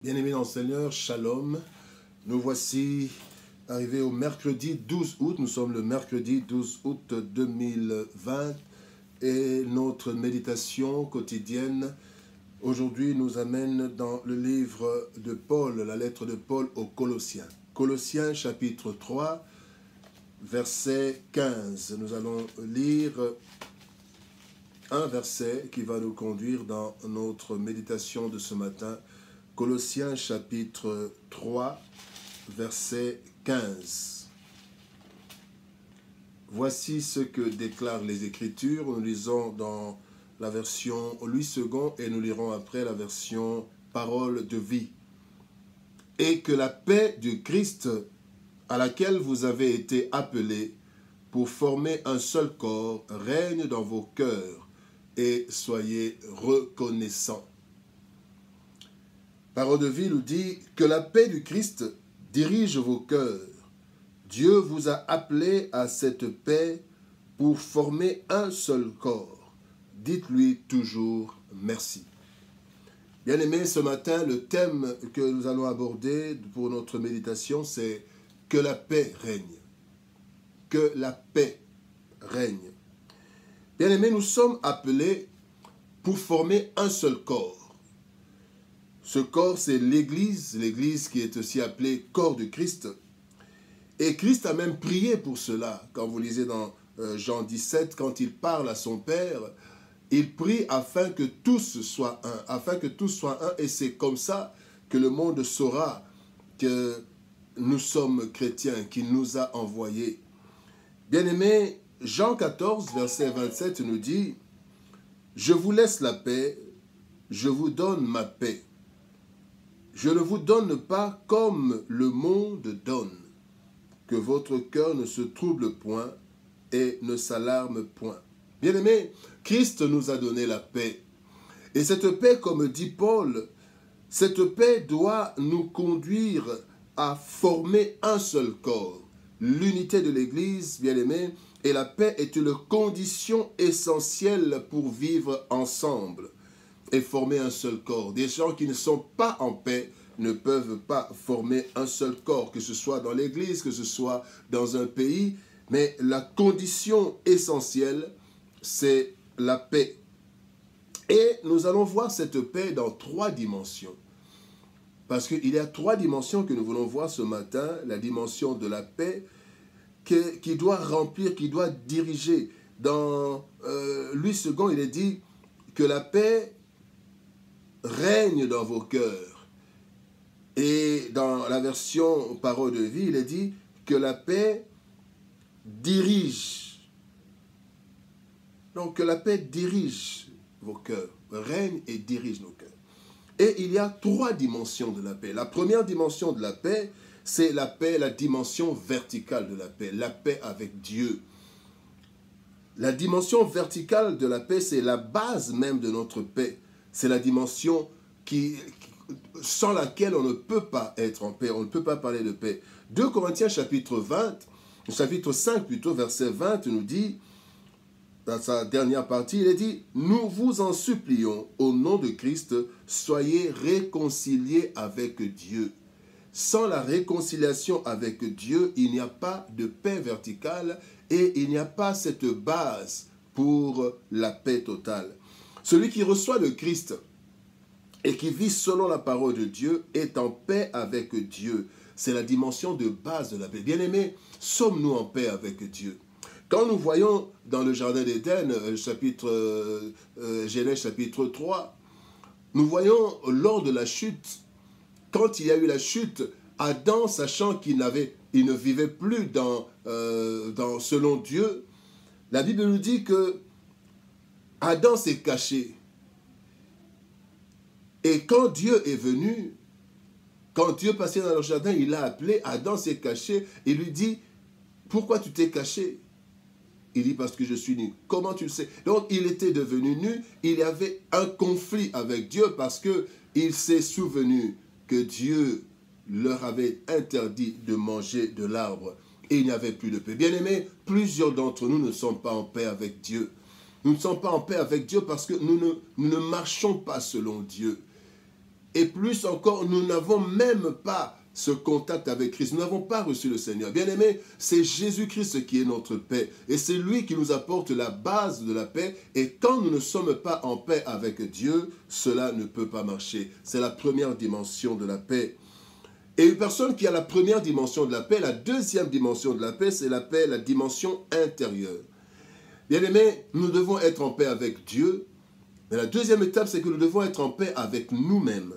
Bien-aimés dans le Seigneur, Shalom. Nous voici arrivés au mercredi 12 août. Nous sommes le mercredi 12 août 2020 et notre méditation quotidienne aujourd'hui nous amène dans le livre de Paul, la lettre de Paul aux Colossiens. Colossiens chapitre 3, verset 15. Nous allons lire un verset qui va nous conduire dans notre méditation de ce matin. Colossiens chapitre 3, verset 15. Voici ce que déclarent les Écritures. Nous lisons dans la version Louis II et nous lirons après la version Parole de vie. Et que la paix du Christ, à laquelle vous avez été appelés pour former un seul corps, règne dans vos cœurs et soyez reconnaissants. Parole de vie nous dit que la paix du Christ dirige vos cœurs. Dieu vous a appelés à cette paix pour former un seul corps. Dites-lui toujours merci. Bien-aimés, ce matin, le thème que nous allons aborder pour notre méditation, c'est que la paix règne. Que la paix règne. Bien-aimés, nous sommes appelés pour former un seul corps. Ce corps, c'est l'Église qui est aussi appelée corps de Christ. Et Christ a même prié pour cela. Quand vous lisez dans Jean 17, quand il parle à son Père, il prie afin que tous soient un. Et c'est comme ça que le monde saura que nous sommes chrétiens, qu'il nous a envoyés. Bien-aimés, Jean 14, verset 27 nous dit « Je vous laisse la paix, je vous donne ma paix. Je ne vous donne pas comme le monde donne, que votre cœur ne se trouble point et ne s'alarme point. » Bien-aimés, Christ nous a donné la paix. Et cette paix, comme dit Paul, cette paix doit nous conduire à former un seul corps. L'unité de l'Église, bien-aimés, et la paix est une condition essentielle pour vivre ensemble et former un seul corps. Des gens qui ne sont pas en paix ne peuvent pas former un seul corps, que ce soit dans l'Église, que ce soit dans un pays, mais la condition essentielle, c'est la paix. Et nous allons voir cette paix dans trois dimensions. Parce qu'il y a trois dimensions que nous voulons voir ce matin. La dimension de la paix qui doit remplir, qui doit diriger. Dans Louis II, il est dit que la paix règne dans vos cœurs. Et dans la version Parole de vie, il est dit que la paix dirige. Donc que la paix dirige vos cœurs, règne et dirige nos cœurs. Et il y a trois dimensions de la paix. La première dimension de la paix, c'est la paix, la dimension verticale de la paix avec Dieu. La dimension verticale de la paix, c'est la base même de notre paix. C'est la dimension sans laquelle on ne peut pas être en paix, on ne peut pas parler de paix. 2 Corinthiens chapitre 5 plutôt, verset 20 nous dit, dans sa dernière partie, il est dit « Nous vous en supplions, au nom de Christ, soyez réconciliés avec Dieu. » Sans la réconciliation avec Dieu, il n'y a pas de paix verticale et il n'y a pas cette base pour la paix totale. Celui qui reçoit le Christ et qui vit selon la parole de Dieu est en paix avec Dieu. C'est la dimension de base de la paix. Bien-aimés, sommes-nous en paix avec Dieu? Quand nous voyons dans le Jardin d'Éden, Genèse chapitre 3, nous voyons lors de la chute, quand il y a eu la chute, Adam, sachant qu'il ne vivait plus selon Dieu, la Bible nous dit que Adam s'est caché. Et quand Dieu est venu, quand Dieu passait dans le jardin, il l'a appelé, Adam s'est caché, et lui dit, pourquoi tu t'es caché? Il dit, parce que je suis nu. Comment tu le sais? Donc, il était devenu nu, il y avait un conflit avec Dieu, parce qu'il s'est souvenu que Dieu leur avait interdit de manger de l'arbre, et il n'y avait plus de paix. Bien-aimés, plusieurs d'entre nous ne sont pas en paix avec Dieu. Nous ne sommes pas en paix avec Dieu parce que nous ne marchons pas selon Dieu. Et plus encore, nous n'avons même pas ce contact avec Christ. Nous n'avons pas reçu le Seigneur. Bien-aimé, c'est Jésus-Christ qui est notre paix. Et c'est lui qui nous apporte la base de la paix. Et quand nous ne sommes pas en paix avec Dieu, cela ne peut pas marcher. C'est la première dimension de la paix. Et une personne qui a la première dimension de la paix, la deuxième dimension de la paix, c'est la paix, la dimension intérieure. Bien-aimé, nous devons être en paix avec Dieu. Mais la deuxième étape, c'est que nous devons être en paix avec nous-mêmes.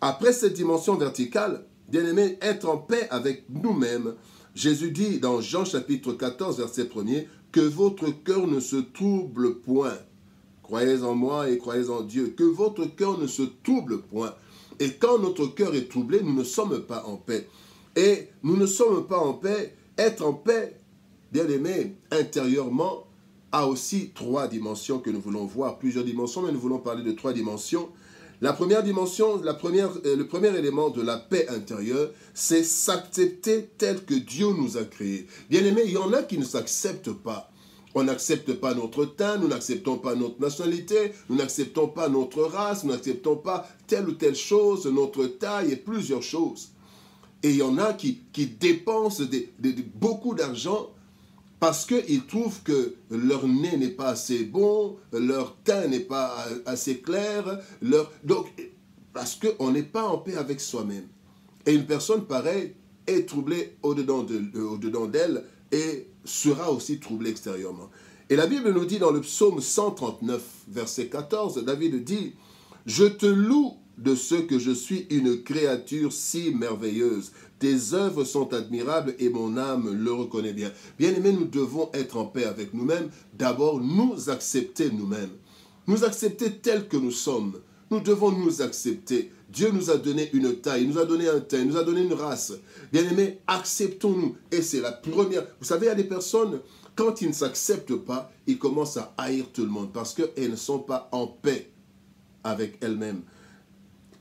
Après cette dimension verticale, bien-aimé, être en paix avec nous-mêmes, Jésus dit dans Jean chapitre 14, verset 1er, que votre cœur ne se trouble point. Croyez en moi et croyez en Dieu. Que votre cœur ne se trouble point. Et quand notre cœur est troublé, nous ne sommes pas en paix. Et nous ne sommes pas en paix. Être en paix, bien-aimé, intérieurement, a aussi trois dimensions que nous voulons voir. Plusieurs dimensions, mais nous voulons parler de trois dimensions. La première dimension, le premier élément de la paix intérieure, c'est s'accepter tel que Dieu nous a créés. Bien-aimé, il y en a qui ne s'acceptent pas. On n'accepte pas notre teint, nous n'acceptons pas notre nationalité, nous n'acceptons pas notre race, nous n'acceptons pas telle ou telle chose, notre taille et plusieurs choses. Et il y en a qui dépensent beaucoup d'argent parce qu'ils trouvent que leur nez n'est pas assez bon, leur teint n'est pas assez clair, donc, parce qu'on n'est pas en paix avec soi-même. Et une personne pareille est troublée au-dedans d'elle et sera aussi troublée extérieurement. Et la Bible nous dit dans le psaume 139, verset 14, David dit « Je te loue de ce que je suis une créature si merveilleuse. Tes œuvres sont admirables et mon âme le reconnaît bien. » Bien-aimés, nous devons être en paix avec nous-mêmes. D'abord, nous accepter nous-mêmes. Nous accepter tels que nous sommes. Nous devons nous accepter. Dieu nous a donné une taille, il nous a donné un teint, il nous a donné une race. Bien-aimés, acceptons-nous. Et c'est la première. Vous savez, il y a des personnes, quand ils ne s'acceptent pas, ils commencent à haïr tout le monde parce qu'elles ne sont pas en paix avec elles-mêmes.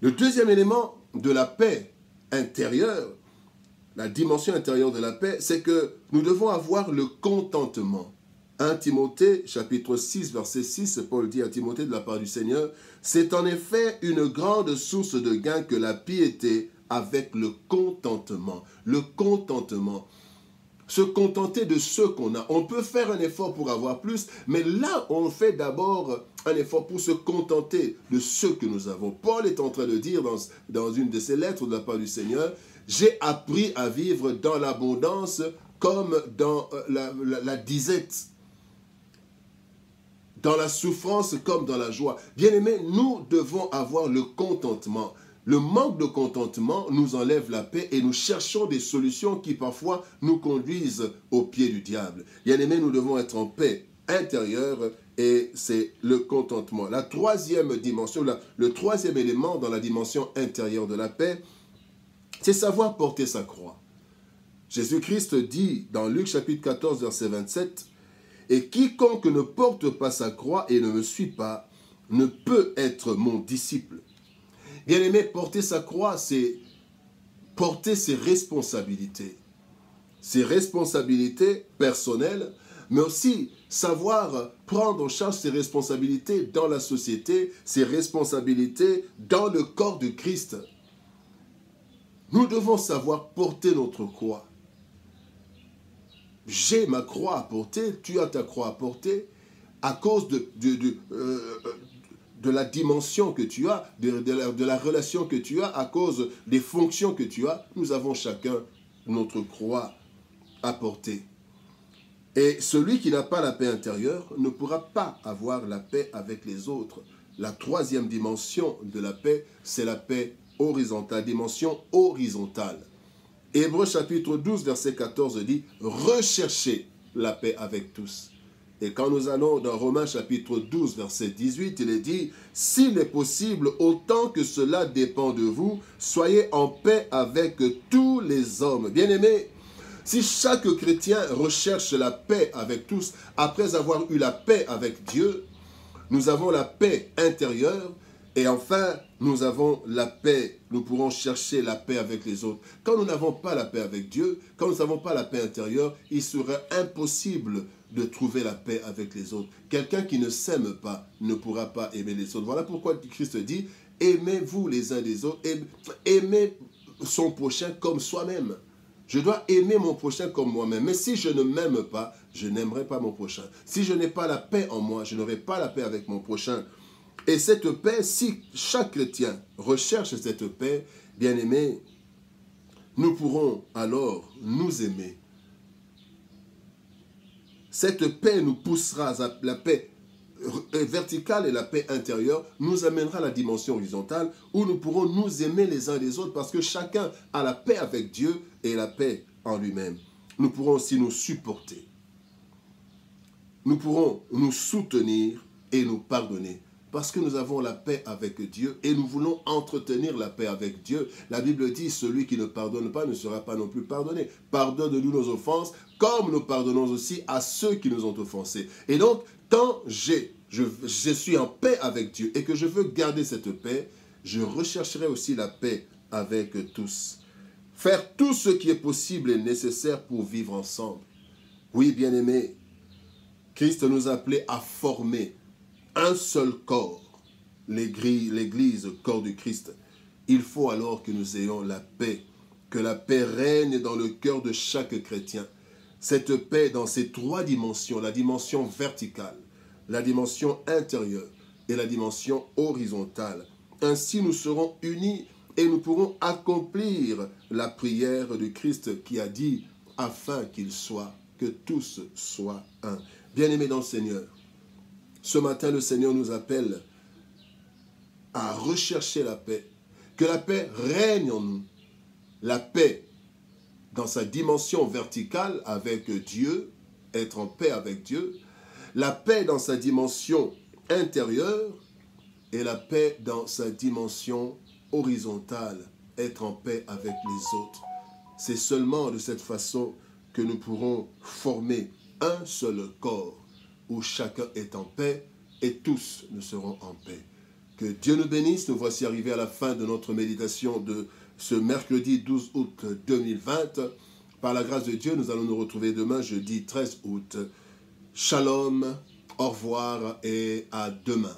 Le deuxième élément de la paix intérieure, la dimension intérieure de la paix, c'est que nous devons avoir le contentement. 1 Timothée, chapitre 6, verset 6, Paul dit à Timothée de la part du Seigneur, « C'est en effet une grande source de gain que la piété avec le contentement. » Le contentement. Se contenter de ce qu'on a. On peut faire un effort pour avoir plus, mais là, on fait d'abord un effort pour se contenter de ce que nous avons. Paul est en train de dire dans une de ses lettres de la part du Seigneur, « J'ai appris à vivre dans l'abondance comme dans la disette. » Dans la souffrance comme dans la joie. Bien-aimés, nous devons avoir le contentement. Le manque de contentement nous enlève la paix et nous cherchons des solutions qui parfois nous conduisent au pied du diable. Bien-aimés, nous devons être en paix intérieure et c'est le contentement. La troisième dimension, le troisième élément dans la dimension intérieure de la paix, c'est savoir porter sa croix. Jésus-Christ dit dans Luc chapitre 14, verset 27, « Et quiconque ne porte pas sa croix et ne me suit pas, ne peut être mon disciple. » Bien-aimé, porter sa croix, c'est porter ses responsabilités. Ses responsabilités personnelles, mais aussi savoir prendre en charge ses responsabilités dans la société, ses responsabilités dans le corps de Christ. Nous devons savoir porter notre croix. J'ai ma croix à porter, tu as ta croix à porter, à cause de la dimension que tu as, de la relation que tu as, à cause des fonctions que tu as. Nous avons chacun notre croix à porter. Et celui qui n'a pas la paix intérieure ne pourra pas avoir la paix avec les autres. La troisième dimension de la paix, c'est la paix horizontale, dimension horizontale. Hébreux chapitre 12, verset 14 dit « Recherchez la paix avec tous ». Et quand nous allons dans Romains chapitre 12, verset 18, il est dit « S'il est possible, autant que cela dépend de vous, soyez en paix avec tous les hommes. » Bien-aimés, si chaque chrétien recherche la paix avec tous, après avoir eu la paix avec Dieu, nous avons la paix intérieure. Et enfin, nous avons la paix, nous pourrons chercher la paix avec les autres. Quand nous n'avons pas la paix avec Dieu, quand nous n'avons pas la paix intérieure, il serait impossible de trouver la paix avec les autres. Quelqu'un qui ne s'aime pas ne pourra pas aimer les autres. Voilà pourquoi Christ dit, aimez-vous les uns des autres, aimez son prochain comme soi-même. Je dois aimer mon prochain comme moi-même. Mais si je ne m'aime pas, je n'aimerai pas mon prochain. Si je n'ai pas la paix en moi, je n'aurai pas la paix avec mon prochain. Et cette paix, si chaque chrétien recherche cette paix, bien aimé, nous pourrons alors nous aimer. Cette paix nous poussera, la paix verticale et la paix intérieure nous amènera à la dimension horizontale où nous pourrons nous aimer les uns les autres parce que chacun a la paix avec Dieu et la paix en lui-même. Nous pourrons aussi nous supporter. Nous pourrons nous soutenir et nous pardonner parce que nous avons la paix avec Dieu et nous voulons entretenir la paix avec Dieu. La Bible dit, celui qui ne pardonne pas ne sera pas non plus pardonné. Pardonne-nous nos offenses comme nous pardonnons aussi à ceux qui nous ont offensés. Et donc, quand je suis en paix avec Dieu et que je veux garder cette paix, je rechercherai aussi la paix avec tous. Faire tout ce qui est possible et nécessaire pour vivre ensemble. Oui, bien-aimés, Christ nous a appelés à former un seul corps, l'Église, corps du Christ. Il faut alors que nous ayons la paix, que la paix règne dans le cœur de chaque chrétien. Cette paix dans ces trois dimensions, la dimension verticale, la dimension intérieure et la dimension horizontale. Ainsi nous serons unis et nous pourrons accomplir la prière du Christ qui a dit « afin que tous soient un ». Bien-aimés dans le Seigneur, ce matin le Seigneur nous appelle à rechercher la paix, que la paix règne en nous, la paix dans sa dimension verticale avec Dieu, être en paix avec Dieu, la paix dans sa dimension intérieure et la paix dans sa dimension horizontale, être en paix avec les autres. C'est seulement de cette façon que nous pourrons former un seul corps où chacun est en paix et tous nous serons en paix. Que Dieu nous bénisse. Nous voici arrivés à la fin de notre méditation de ce mercredi 12 août 2020. Par la grâce de Dieu, nous allons nous retrouver demain, jeudi 13 août. Shalom, au revoir et à demain.